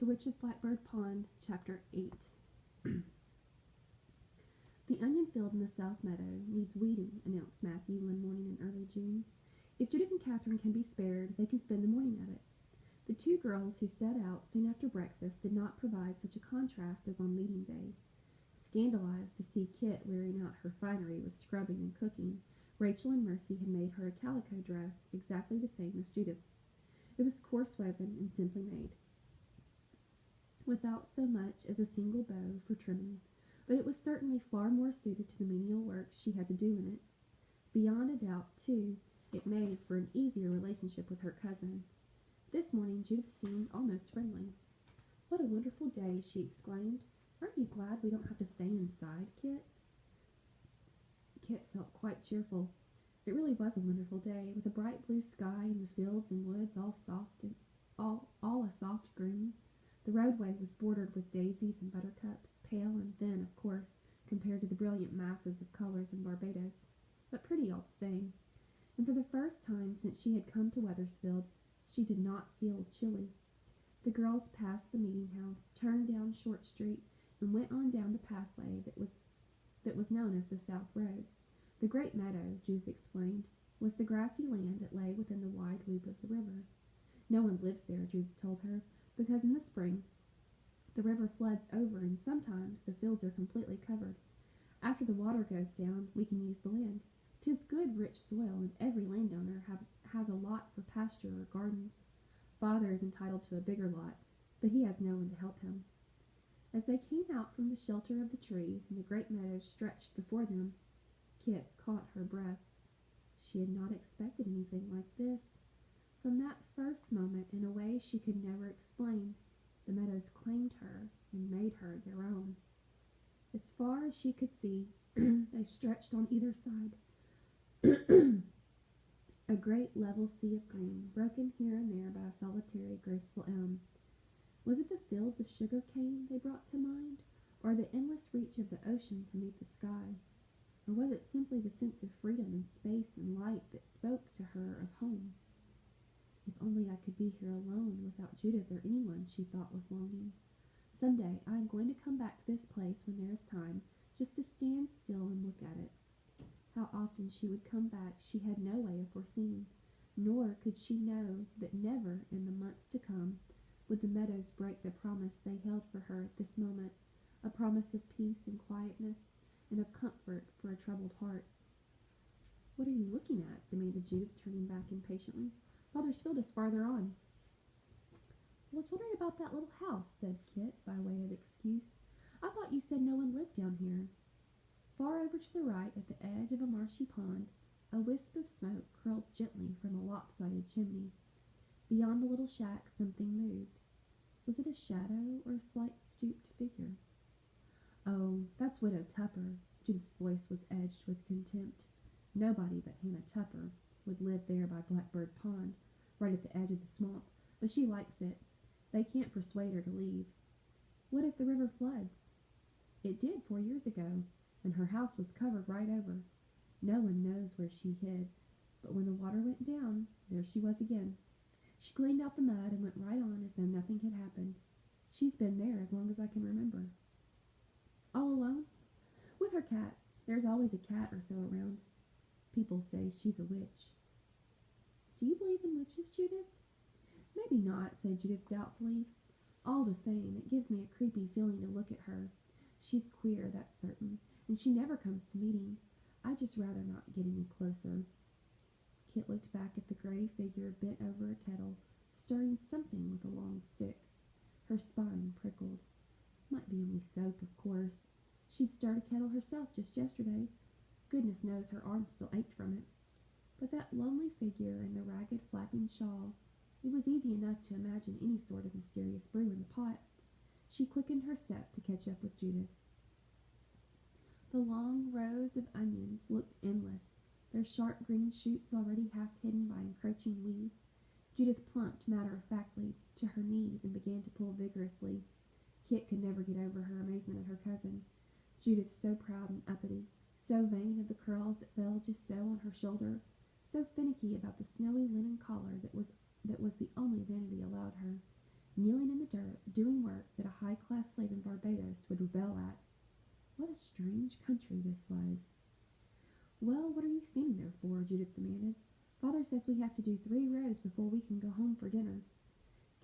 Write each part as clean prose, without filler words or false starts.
The Witch of Blackbird Pond, Chapter 8. The onion field in the south meadow needs weeding, announced Matthew one morning in early June. If Judith and Catherine can be spared, they can spend the morning at it. The two girls who set out soon after breakfast did not provide such a contrast as on meeting day. Scandalized to see Kit wearing out her finery with scrubbing and cooking, Rachel and Mercy had made her a calico dress exactly the same as Judith's. It was coarse woven and simply made, without so much as a single bow for trimming, but it was certainly far more suited to the menial work she had to do in it. Beyond a doubt, too, it made for an easier relationship with her cousin. This morning Judith seemed almost friendly. "What a wonderful day," she exclaimed. "Aren't you glad we don't have to stay inside, Kit?" Kit felt quite cheerful. It really was a wonderful day, with a bright blue sky and the fields and woods all a soft green. The roadway was bordered with daisies and buttercups, pale and thin, of course, compared to the brilliant masses of colors in Barbados, but pretty all the same. And for the first time since she had come to Wethersfield, she did not feel chilly. The girls passed the meeting house, turned down Short Street, and went on down the pathway that was known as the South Road. The Great Meadow, Judith explained, was the grassy land that lay within the wide loop of the river. No one lives there, Judith told her, because in the spring the river floods over and sometimes the fields are completely covered. After the water goes down, we can use the land. 'Tis good, rich soil, and every landowner has a lot for pasture or gardens. Father is entitled to a bigger lot, but he has no one to help him." As they came out from the shelter of the trees and the great meadow stretched before them, Kit caught her breath. She had not expected anything like this. From that first moment, in a way she could never explain, the meadows claimed her and made her their own. As far as she could see, they stretched on either side. A great level sea of green, broken here and there by a solitary, graceful elm. Was it the fields of sugar cane they brought to mind, or the endless reach of the ocean to meet the sky? Or was it simply the sense of freedom and space and light that spoke to her of home? "If only I could be here alone, without Judith or anyone," she thought with longing. "Some day I am going to come back to this place when there is time, just to stand still and look at it." How often she would come back she had no way of foreseeing, nor could she know that never in the months to come would the meadows break the promise they held for her at this moment, a promise of peace and quietness, and of comfort for a troubled heart. "What are you looking at?" demanded Judith, turning back impatiently. "Father's field is farther on." "I was wondering about that little house," said Kit, by way of excuse. "I thought you said no one lived down here." Far over to the right, at the edge of a marshy pond, a wisp of smoke curled gently from a lopsided chimney. Beyond the little shack something moved. Was it a shadow or a slight stooped figure? "Oh, that's Widow Tupper." Judith's voice was edged with contempt. Nobody but Hannah Tupper would live there by Blackbird Pond, right at the edge of the swamp, but she likes it. They can't persuade her to leave. What if the river floods? It did 4 years ago, and her house was covered right over. No one knows where she hid, but when the water went down, there she was again. She cleaned out the mud and went right on as though nothing had happened. She's been there as long as I can remember." "All alone?" "With her cats. There's always a cat or so around. People say she's a witch." "Do you believe in witches, Judith?" "Maybe not," said Judith doubtfully. "All the same, it gives me a creepy feeling to look at her. She's queer, that's certain, and she never comes to meeting. I'd just rather not get any closer." Kit looked back at the gray figure bent over a kettle, stirring something with a long stick. Her spine prickled. Might be only soap, of course. She'd stirred a kettle herself just yesterday. Goodness knows her arms still ached from it. But that lonely figure in the ragged flapping shawl, it was easy enough to imagine any sort of mysterious brew in the pot. She quickened her step to catch up with Judith. The long rows of onions looked endless, their sharp green shoots already half hidden by encroaching weeds. Judith plumped matter-of-factly to her knees and began to pull vigorously. Kit could never get over her amazement at her cousin. Judith, so proud and uppity, so vain of the curls that fell just so on her shoulder, so finicky about the snowy linen collar that was the only vanity allowed her, kneeling in the dirt, doing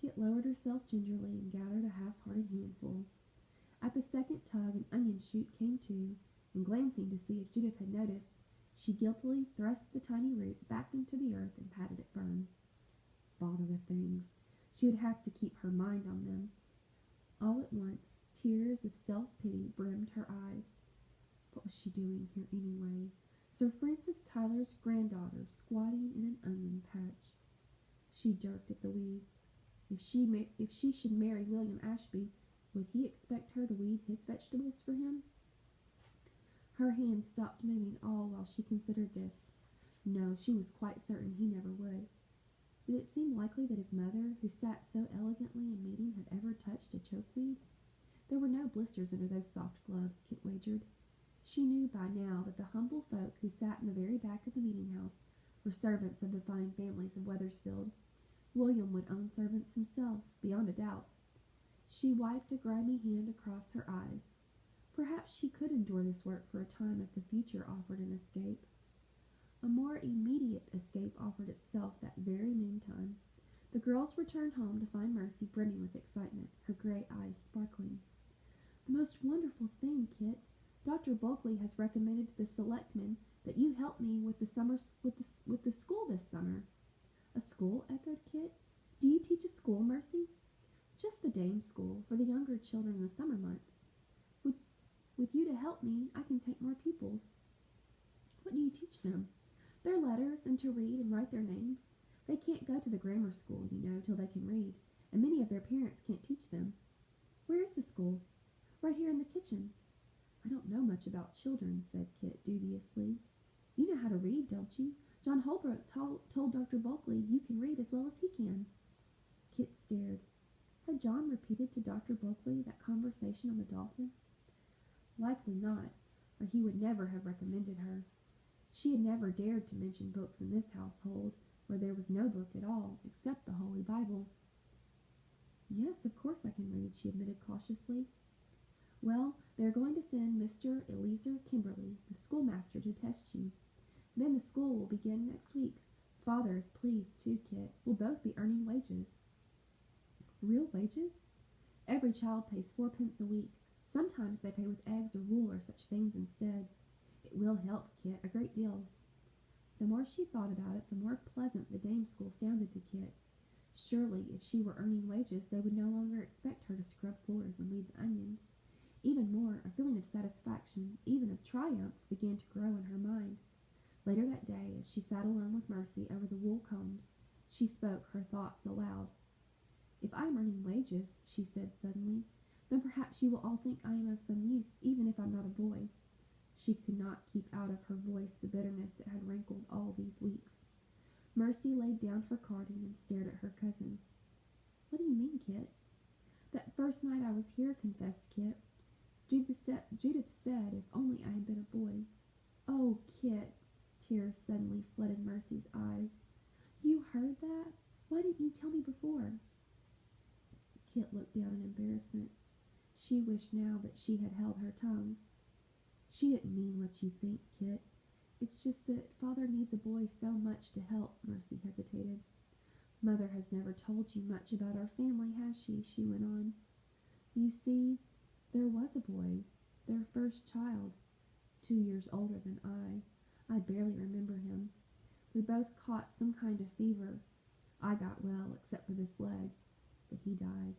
Kit lowered herself gingerly and gathered a half-hearted handful. At the second tug, an onion shoot came to, and glancing to see if Judith had noticed, she guiltily thrust the tiny root back into the earth and patted it firm. Bother the things. She would have to keep her mind on them. All at once, tears of self-pity brimmed her eyes. What was she doing here anyway? Sir Francis Tyler's granddaughter squatting in an onion patch. She jerked at the weeds. If she should marry William Ashby, would he expect her to weed his vegetables for him? Her hand stopped moving all while she considered this. No, she was quite certain he never would. Did it seem likely that his mother, who sat so elegantly in meeting, had ever touched a chokeweed? There were no blisters under those soft gloves, Kit wagered. She knew by now that the humble folk who sat in the very back of the meeting house were servants of the fine families of Wethersfield. William would own servants himself, beyond a doubt. She wiped a grimy hand across her eyes. Perhaps she could endure this work for a time if the future offered an escape. A more immediate escape offered itself that very noontime. The girls returned home to find Mercy brimming with excitement, her gray eyes sparkling. "The most wonderful thing, Kit. Dr. Bulkley has recommended to the selectmen that you help me with the school this summer." "A school?" echoed Kit. "Do you teach a school, Mercy?" "Just the dame school, for the younger children in the summer months. With you to help me, I can take more pupils." "What do you teach them?" "Their letters, and to read and write their names. They can't go to the grammar school, you know, till they can read, and many of their parents can't teach them." "Where is the school?" "Right here in the kitchen." "I don't know much about children," said Kit dubiously. "You know how to read, don't you? John Holbrook told Dr. Bulkley you can read as well as he can." Kit stared. Had John repeated to Dr. Bulkley that conversation on the Dolphin? Likely not, or he would never have recommended her. She had never dared to mention books in this household, where there was no book at all, except the Holy Bible. "Yes, of course I can read," she admitted cautiously. "Well, they are going to send Mr. Eleazer Kimberly, the schoolmaster, to test you. Then the school will begin next week. Father is pleased, too, Kit. We'll both be earning wages." "Real wages?" "Every child pays 4 pence a week. Sometimes they pay with eggs or wool or such things instead. It will help, Kit, a great deal." The more she thought about it, the more pleasant the dame school sounded to Kit. Surely, if she were earning wages, they would no longer expect her to scrub floors and weed the onions. Even more, a feeling of satisfaction, even of triumph, began to grow in her mind. Later that day, as she sat alone with Mercy over the wool combs, she spoke her thoughts aloud. "If I am earning wages," she said suddenly, "then perhaps you will all think I am of some use, even if I'm not a boy." She could not keep out of her voice the bitterness that had rankled all these weeks. Mercy laid down her carding and stared at her cousin. "What do you mean, Kit?" "That first night I was here," confessed Kit, Judith said if only I had been a boy." "Oh, Kit!" Tears suddenly flooded Mercy's eyes. "You heard that? Why didn't you tell me before?" Kit looked down in embarrassment. She wished now that she had held her tongue. "She didn't mean what you think, Kit. It's just that Father needs a boy so much to help." Mercy hesitated. "Mother has never told you much about our family, has she?" she went on. "You see, there was a boy, their first child, 2 years older than I. I barely remember him. We both caught some kind of fever. I got well, except for this leg, but he died."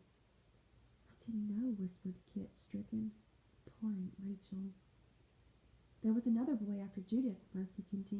"I didn't know," whispered Kit, stricken. "Poor Aunt Rachel." "There was another boy after Judith," Mercy continued.